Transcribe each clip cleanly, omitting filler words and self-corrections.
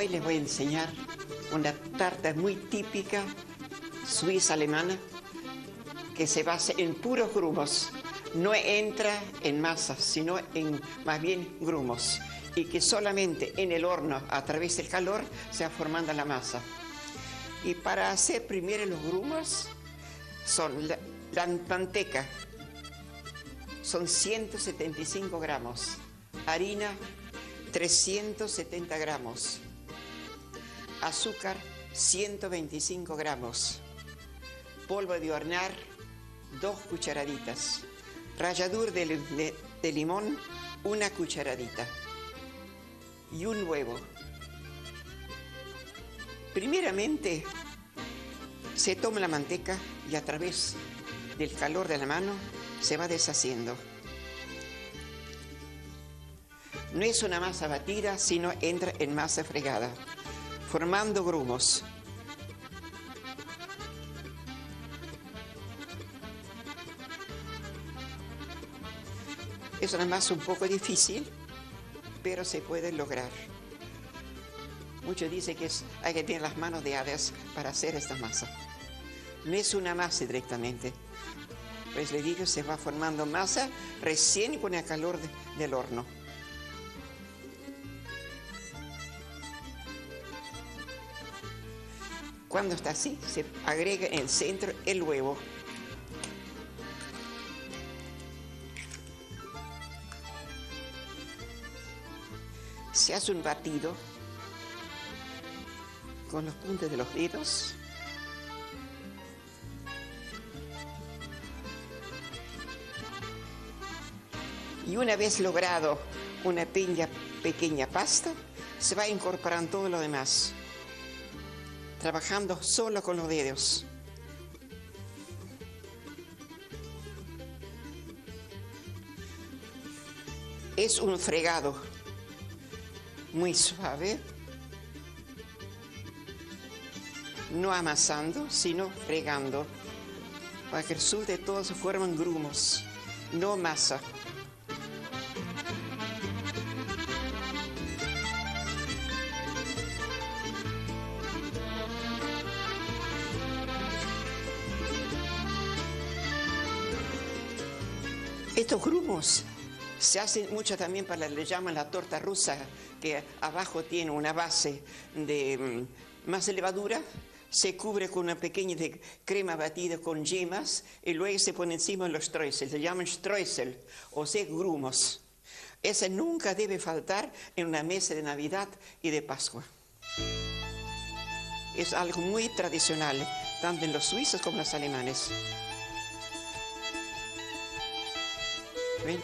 Hoy les voy a enseñar una tarta muy típica suiza alemana que se basa en puros grumos. No entra en masa, sino en más bien grumos. Y que solamente en el horno, a través del calor, se va formando la masa. Y para hacer primero los grumos, son la manteca, son 175 gramos. Harina, 370 gramos. Azúcar, 125 gramos. Polvo de hornear, 2 cucharaditas. Ralladura de limón, 1 cucharadita. Y un huevo. Primeramente, se toma la manteca y a través del calor de la mano se va deshaciendo. No es una masa batida, sino entra en masa fregada, formando grumos. Es una masa un poco difícil, pero se puede lograr. Muchos dicen que hay que tener las manos de hadas para hacer esta masa. No es una masa directamente. Pues le digo, se va formando masa recién con el calor del horno. Cuando está así, se agrega en el centro el huevo. Se hace un batido con los puntas de los dedos. Y una vez logrado una pequeña pasta, se va incorporando todo lo demás, trabajando solo con los dedos. Es un fregado muy suave, no amasando, sino fregando, para que resulte todo se forman grumos, no masa. Estos grumos se hacen mucho también para, le llaman la torta rusa, que abajo tiene una base de masa de levadura, se cubre con una pequeña de crema batida con yemas y luego se pone encima los streusel, se llaman streusel, o sea, grumos. Ese nunca debe faltar en una mesa de Navidad y de Pascua. Es algo muy tradicional, tanto en los suizos como en los alemanes. ¿Ven?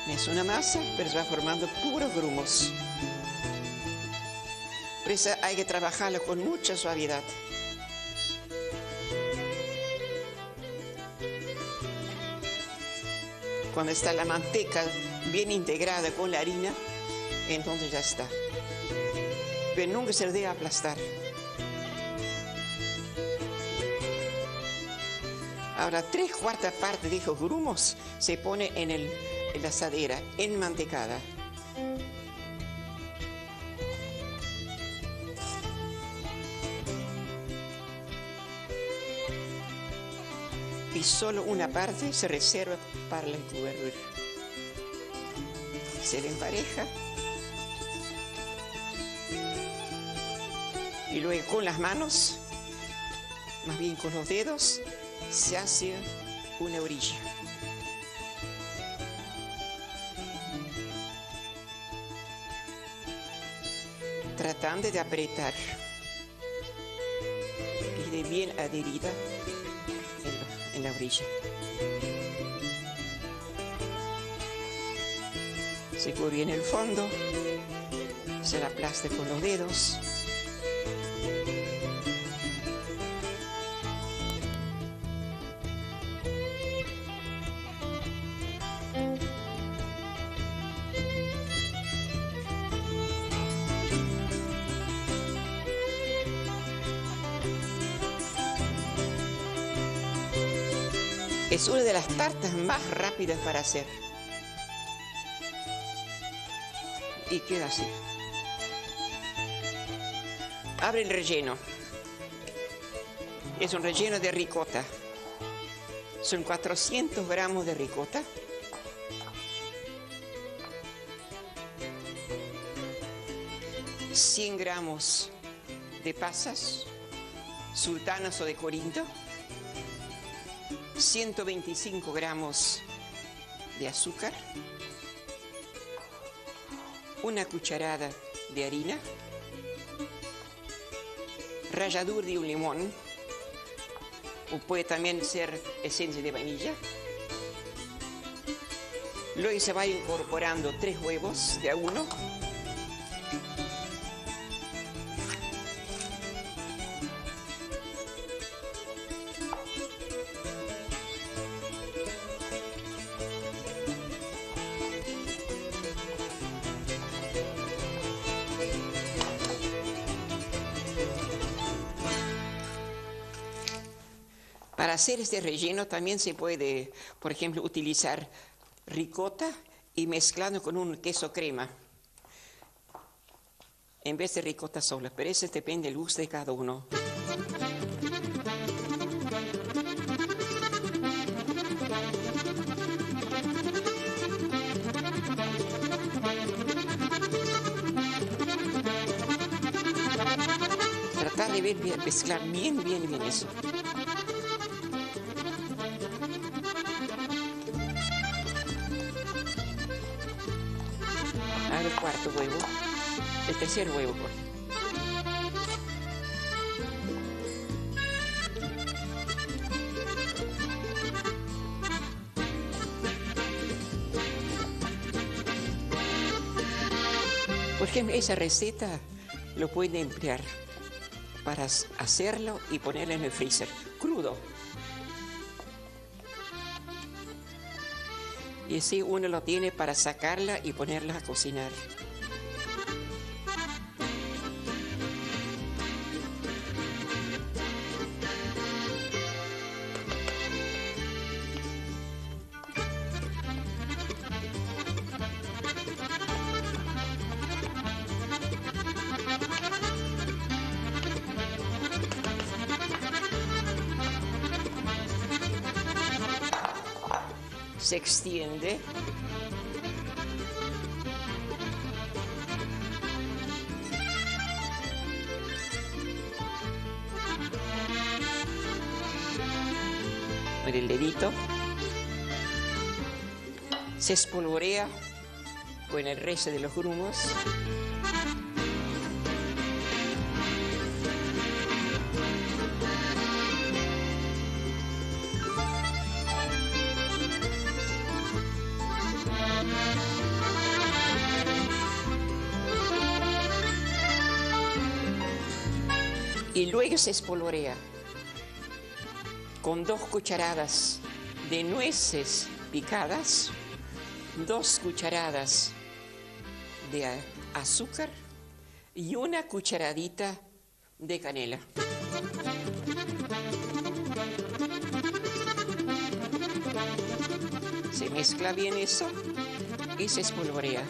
Es una masa, pero se va formando puros grumos. Por eso hay que trabajarlo con mucha suavidad. Cuando está la manteca bien integrada con la harina, entonces ya está. Pero nunca se lo debe aplastar. Ahora, 3/4 partes de esos grumos se pone en la asadera, enmantecada. Y solo una parte se reserva para la encubertura. Se le empareja. Y luego con las manos, más bien con los dedos, se hace una orilla. Tratando de apretar y de bien adherida en la orilla. Se cubre bien el fondo, se la aplasta con los dedos. Es una de las tartas más rápidas para hacer. y queda así. Abre el relleno. Es un relleno de ricota. Son 400 gramos de ricota. $100 gramos de pasas, sultanas o de Corinto. 125 gramos de azúcar. Una cucharada de harina. Ralladura de un limón. O puede también ser esencia de vainilla. Luego se va incorporando 3 huevos de a uno. Para hacer este relleno también se puede, por ejemplo, utilizar ricota y mezclando con un queso crema en vez de ricota sola, pero eso depende del gusto de cada uno. Tratar de mezclar bien eso. El cuarto huevo, el tercer huevo. Por ejemplo, esa receta lo pueden emplear para hacerlo y ponerlo en el freezer, crudo. Y así uno lo tiene para sacarla y ponerla a cocinar. Se extiende. Con el dedito. Se espolvorea con el resto de los grumos. Y luego se espolvorea con 2 cucharadas de nueces picadas, 2 cucharadas de azúcar y 1 cucharadita de canela. Se mezcla bien eso y se espolvorea.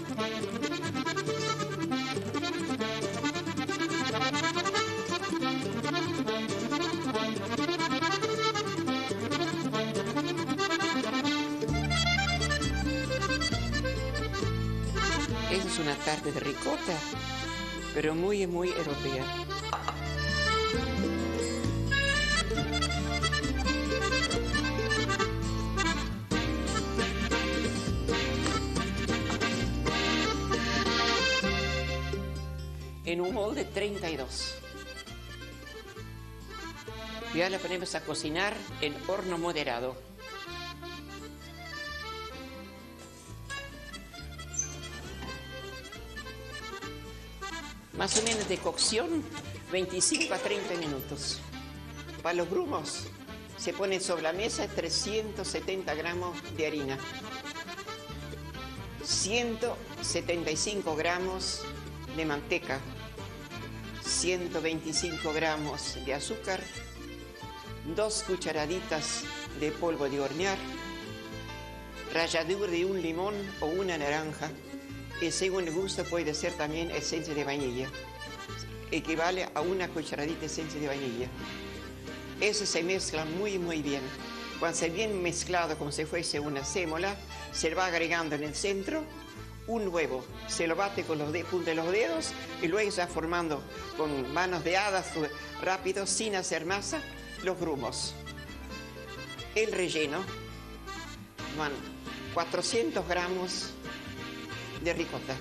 Esa es una tarta de ricota, pero muy europea. En un molde 32. Ya la ponemos a cocinar en horno moderado. Más o menos de cocción, 25 a 30 minutos. Para los grumos, se ponen sobre la mesa 370 gramos de harina, 175 gramos de manteca, 125 gramos de azúcar, 2 cucharaditas de polvo de hornear, ralladura de un limón o una naranja Y según el gusto puede ser también esencia de vainilla. Equivale a una cucharadita de esencia de vainilla. Eso se mezcla muy bien. Cuando se bien mezclado como si fuese una sémola, se le va agregando en el centro un huevo. Se lo bate con los puntas de los dedos y luego se va formando con manos de hadas rápido, sin hacer masa, los grumos. El relleno van 400 gramos de ricota,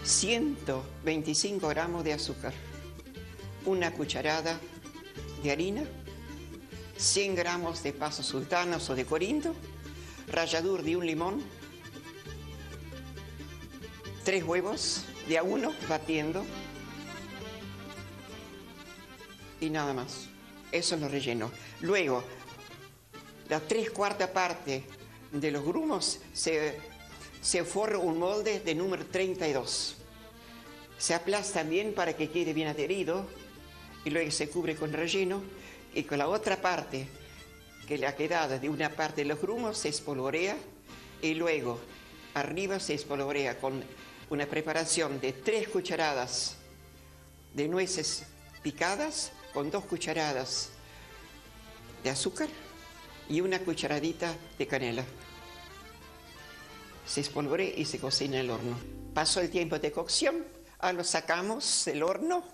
125 gramos de azúcar, una cucharada de harina, 100 gramos de pasas sultanas o de corinto, ralladura de un limón, 3 huevos de a uno batiendo y nada más. Eso es lo relleno. Luego, la 3/4 parte de los grumos se forra un molde de número 32. Se aplasta bien para que quede bien adherido y luego se cubre con relleno, y con la otra parte que le ha quedado de una parte de los grumos se espolvorea, y luego arriba se espolvorea con una preparación de 3 cucharadas de nueces picadas con 2 cucharadas de azúcar y una cucharadita de canela. Se espolvorea y se cocina en el horno. Pasó el tiempo de cocción, ahora lo sacamos del horno.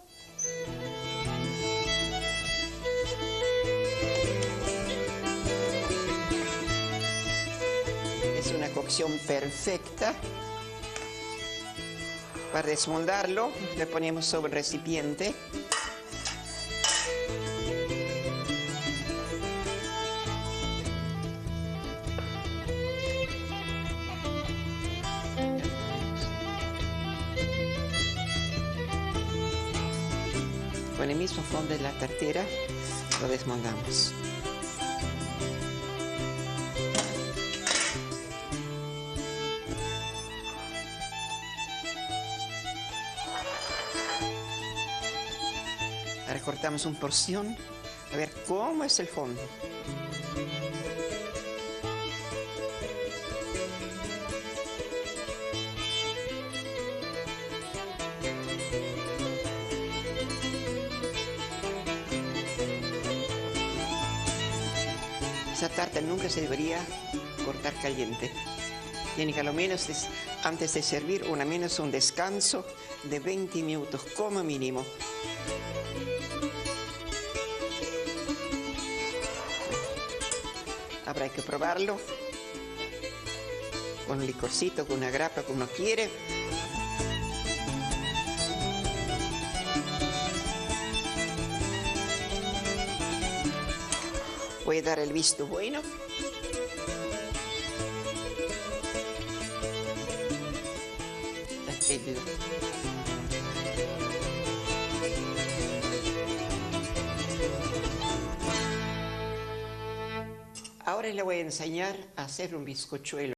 Es una cocción perfecta. Para desmoldarlo, le ponemos sobre el recipiente. Con el mismo fondo de la tartera lo desmoldamos. Ahora cortamos una porción, a ver cómo es el fondo. Esa tarta nunca se debería cortar caliente. Tiene que a lo menos antes de servir, o al menos un descanso de 20 minutos como mínimo. Habrá que probarlo con un licorcito, con una grapa, como uno quiere. Voy a dar el visto bueno. Ahora le voy a enseñar a hacer un bizcochuelo.